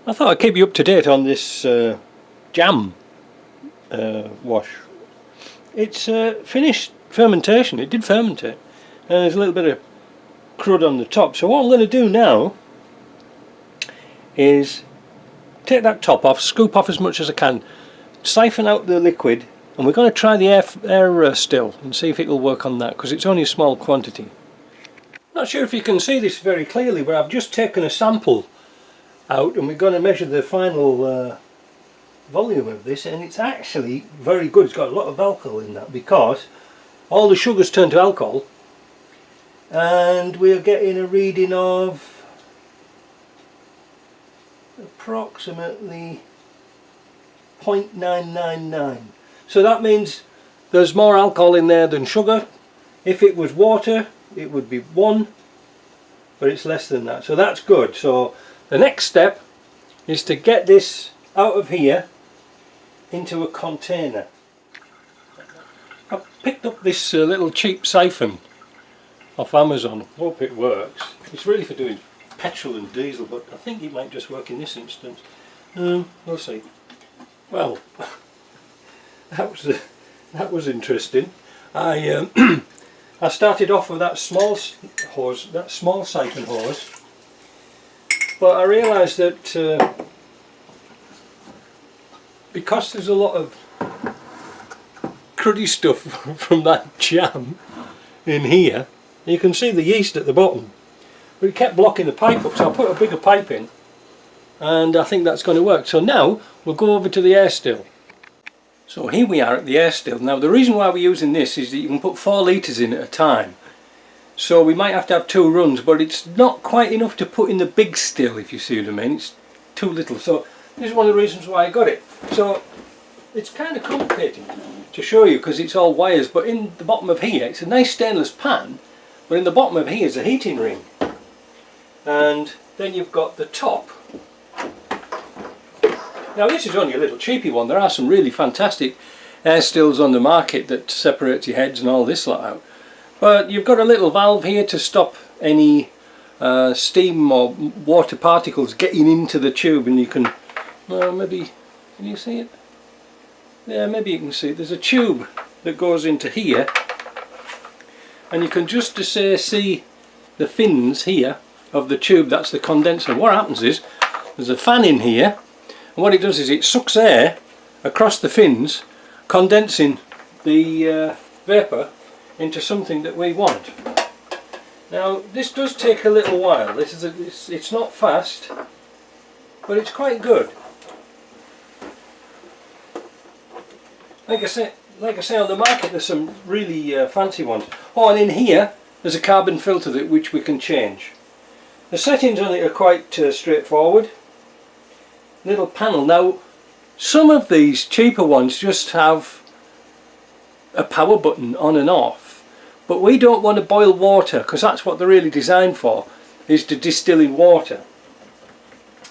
I thought I'd keep you up to date on this jam wash. It's finished fermentation. It did fermentate, and there's a little bit of crud on the top. So what I'm going to do now is take that top off, scoop off as much as I can, siphon out the liquid, and we're going to try the air still and see if it'll work on that, because it's only a small quantity. Not sure if you can see this very clearly, but I've just taken a sample out and we're going to measure the final volume of this, and it's actually very good. It's got a lot of alcohol in that because all the sugars turn to alcohol, and we're getting a reading of approximately 0.999. So that means there's more alcohol in there than sugar. If it was water it would be 1, but it's less than that, so that's good. So the next step is to get this out of here into a container. I've picked up this little cheap siphon off Amazon. Hope it works. It's really for doing petrol and diesel, but I think it might just work in this instance. We'll see. Well, that was interesting. I started off with that small hose, that small siphon hose, but I realised that because there's a lot of cruddy stuff from that jam in here, you can see the yeast at the bottom, but it kept blocking the pipe up, so I put a bigger pipe in, and I think that's going to work. So now we'll go over to the air still. So here we are at the air still. Now the reason why we're using this is that you can put 4 litres in at a time. So we might have to have 2 runs, but it's not quite enough to put in the big still, if you see what I mean. It's too little. So this is one of the reasons why I got it. So it's kind of complicated to show you because it's all wires, but in the bottom of here, it's a nice stainless pan, but in the bottom of here is a heating ring. And then you've got the top. Now this is only a little cheapy one. There are some really fantastic air stills on the market that separate your heads and all this lot out. But you've got a little valve here to stop any steam or water particles getting into the tube, and you can, well, maybe, can you see it? Yeah, maybe you can see it. There's a tube that goes into here, and you can just see the fins here of the tube. That's the condenser. What happens is there's a fan in here, and what it does is it sucks air across the fins, condensing the vapour into something that we want. Now this does take a little while. It's not fast, but it's quite good. Like I say, on the market there's some really fancy ones. Oh, and in here there's a carbon filter which we can change. The settings on it are quite straightforward. Little panel. Now some of these cheaper ones just have a power button on and off, but we don't want to boil water, because that's what they're really designed for, is to distill in water.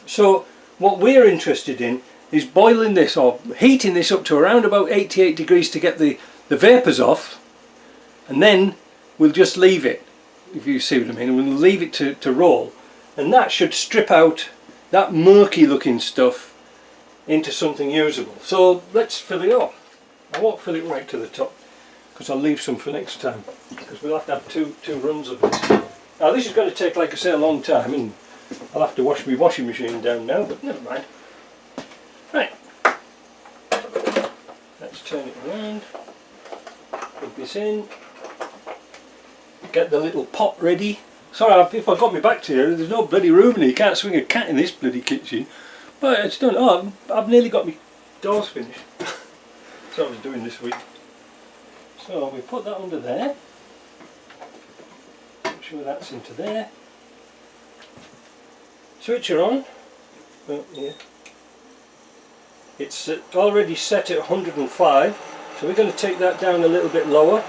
So what we're interested in is boiling this or heating this up to around about 88 degrees to get the vapours off, and then we'll just leave it, if you see what I mean. We'll leave it to roll, and that should strip out that murky looking stuff into something usable. So let's fill it up. I won't fill it right to the top because I'll leave some for next time, because we'll have to have two runs of this. Now this is going to take, like I say, a long time, and I'll have to wash my washing machine down now, but never mind. Right, let's turn it around, put this in, get the little pot ready. Sorry if I got my back to you, there's no bloody room in here. You can't swing a cat in this bloody kitchen. But it's done. Oh, I've nearly got my doors finished. That's what I was doing this week. So we put that under there. Make sure that's into there. Switch her on. Oh, yeah. It's already set at 105, so we're going to take that down a little bit lower.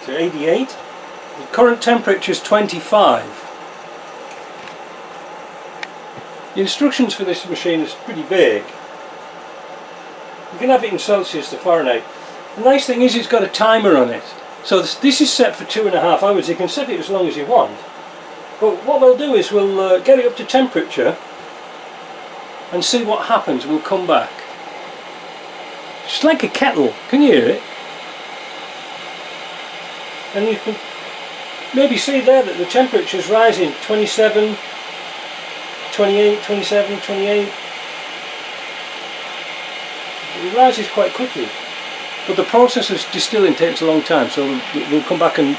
To 88. The current temperature is 25. The instructions for this machine is pretty vague. You can have it in Celsius to Fahrenheit. The nice thing is it's got a timer on it. So this is set for 2.5 hours. You can set it as long as you want. But what we'll do is we'll get it up to temperature and see what happens. We'll come back. It's like a kettle. Can you hear it? And you can maybe see there that the temperature is rising. 27, 28, 27, 28. It rises quite quickly. But the process of distilling takes a long time, so we'll come back and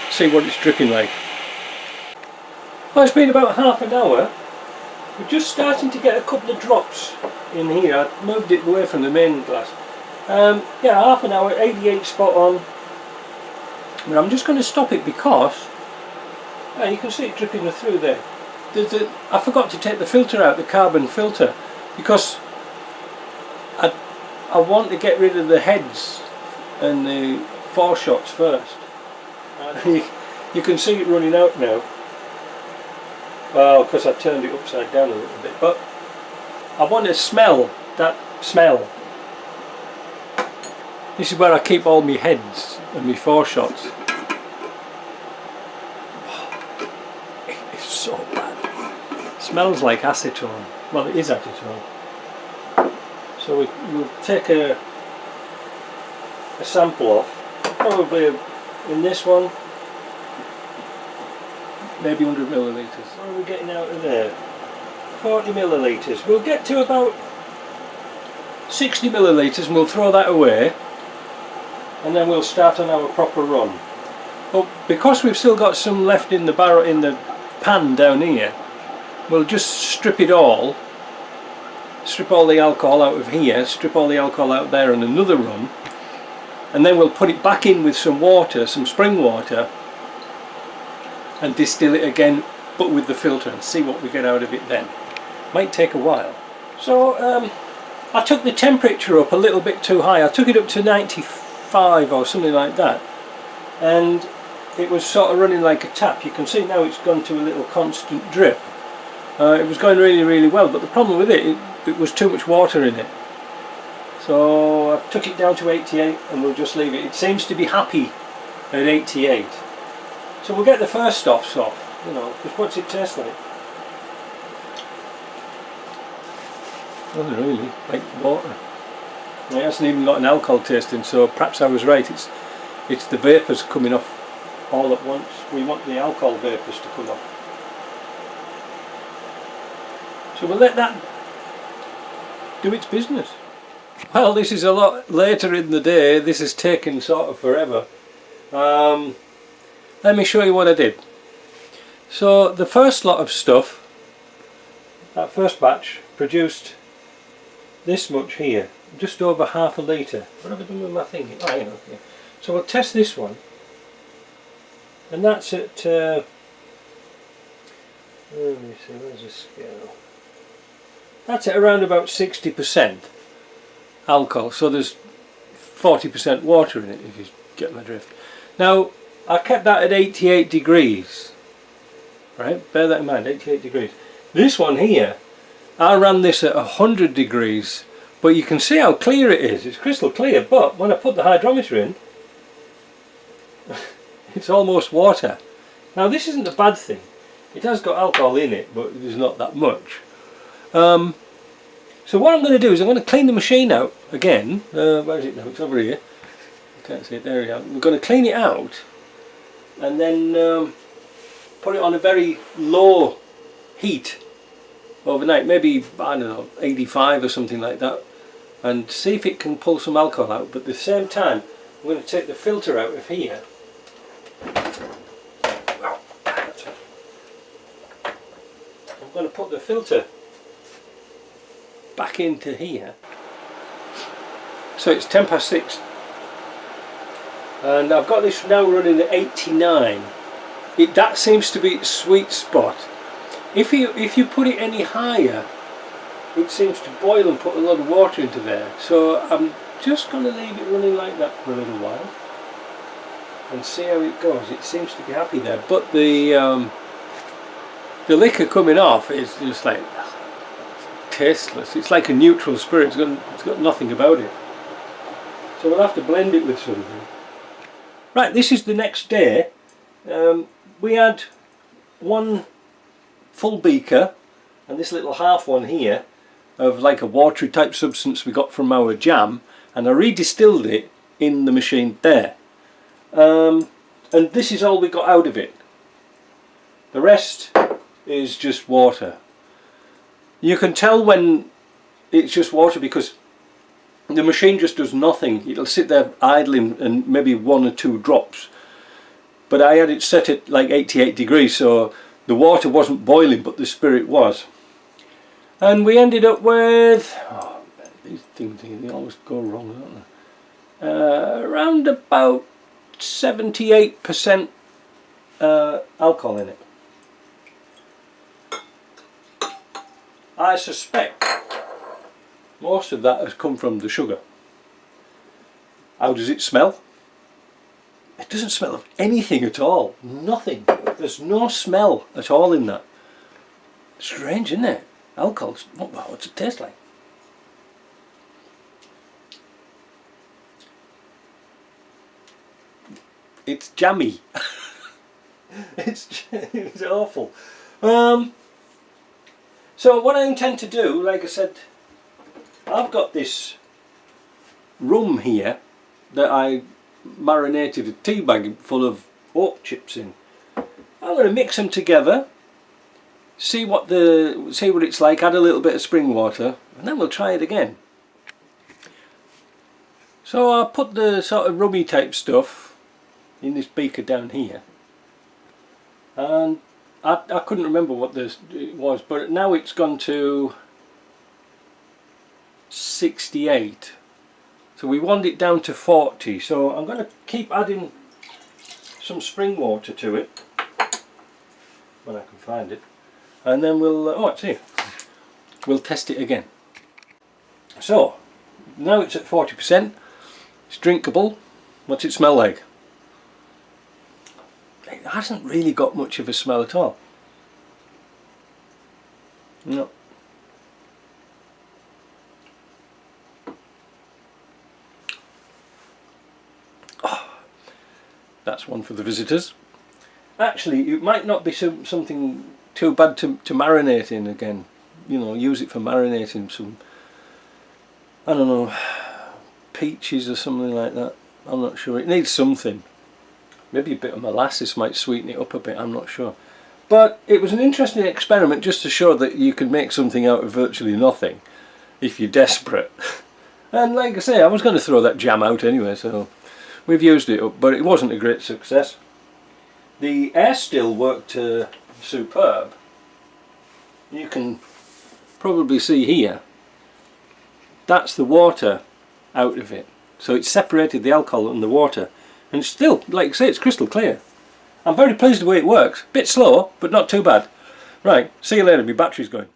see what it's dripping like. Well, it's been about half an hour. We're just starting to get a couple of drops in here. I moved it away from the main glass. Yeah, half an hour, 88 spot on. But I'm just going to stop it because you can see it dripping through there. I forgot to take the filter out, the carbon filter, because I want to get rid of the heads and the foreshots first. You can see it running out now. Well, because I turned it upside down a little bit, but I want to smell that smell. This is where I keep all my heads and my foreshots. It's so bad. It smells like acetone. Well, it is acetone. So we'll take a sample off, probably in this one, maybe 100 millilitres. What are we getting out of there? 40 millilitres. We'll get to about 60 millilitres and we'll throw that away, and then we'll start on our proper run. But because we've still got some left in the barrel, in the pan down here, we'll just strip it all. Strip all the alcohol out of here, strip all the alcohol out there on another run, and then we'll put it back in with some water, some spring water, and distill it again, but with the filter, and see what we get out of it then. Might take a while. So I took the temperature up a little bit too high. I took it up to 95 or something like that, and it was sort of running like a tap. You can see now it's gone to a little constant drip. It was going really well, but the problem with it was too much water in it. So I've took it down to 88 and we'll just leave it. It seems to be happy at 88. So we'll get the first stuffs off, you know, because what's it taste like? Doesn't really, like water. It hasn't even got an alcohol tasting, so perhaps I was right. It's the vapours coming off all at once. We want the alcohol vapours to come off. So we'll let that do its business. Well, this is a lot later in the day. This has taken sort of forever. Let me show you what I did. So the first lot of stuff, that first batch, produced this much here, just over half a litre. What have I done with my thing? Oh, yeah, okay. So we'll test this one, and that's at let me see, where's the scale? That's at around about 60% alcohol, so there's 40% water in it, if you get my drift. Now I kept that at 88 degrees, right? Bear that in mind, 88 degrees. This one here, I ran this at 100 degrees, but you can see how clear it is. It's crystal clear, but when I put the hydrometer in, it's almost water. Now this isn't a bad thing. It has got alcohol in it, but there's not that much. So what I'm going to do is I'm going to clean the machine out again. Where is it now? It's over here. I can't see it. There we are. We're going to clean it out and then put it on a very low heat overnight, maybe, I don't know, 85 or something like that, and see if it can pull some alcohol out. But at the same time, I'm going to take the filter out of here. I'm going to put the filter back into here. So it's 6:10 and I've got this now running at 89. That seems to be its sweet spot. If you put it any higher, it seems to boil and put a lot of water into there. So I'm just going to leave it running like that for a little while and see how it goes. It seems to be happy there, but the liquor coming off is just like tasteless. It's like a neutral spirit. It's got nothing about it. So we'll have to blend it with something. Right, this is the next day. We had one full beaker and this little half one here of like a watery type substance we got from our jam, and I redistilled it in the machine there. And this is all we got out of it. The rest is just water. You can tell when it's just water because the machine just does nothing. It'll sit there idling and maybe 1 or 2 drops. But I had it set at like 88 degrees, so the water wasn't boiling but the spirit was. And we ended up with, oh, these things they always go wrong, don't they? Around about 78% alcohol in it. I suspect most of that has come from the sugar. How does it smell? It doesn't smell of anything at all. Nothing. There's no smell at all in that. Strange, isn't it? Alcohol. What's it taste like? It's jammy. it's awful. So what I intend to do, like I said, I've got this rum here that I marinated a tea bag full of oak chips in. I'm going to mix them together, see what it's like, add a little bit of spring water, and then we'll try it again. So I put the sort of rummy type stuff in this beaker down here, and I couldn't remember what it was, but now it's gone to 68. So we want it down to 40. So I'm going to keep adding some spring water to it when I can find it, and then we'll it's here. We'll test it again. So now it's at 40%. It's drinkable. What's it smell like? It hasn't really got much of a smell at all. No. Oh, that's one for the visitors. Actually, it might not be something too bad to marinate in again. You know, use it for marinating some, I don't know, peaches or something like that. I'm not sure. It needs something. Maybe a bit of molasses might sweeten it up a bit, I'm not sure. But it was an interesting experiment just to show that you can make something out of virtually nothing if you're desperate. And like I say, I was going to throw that jam out anyway, so we've used it up, but it wasn't a great success. The air still worked superb. You can probably see here, that's the water out of it. So it's separated the alcohol and the water. And it's still, like I say, it's crystal clear. I'm very pleased with the way it works. Bit slow, but not too bad. Right, see you later, my battery's going.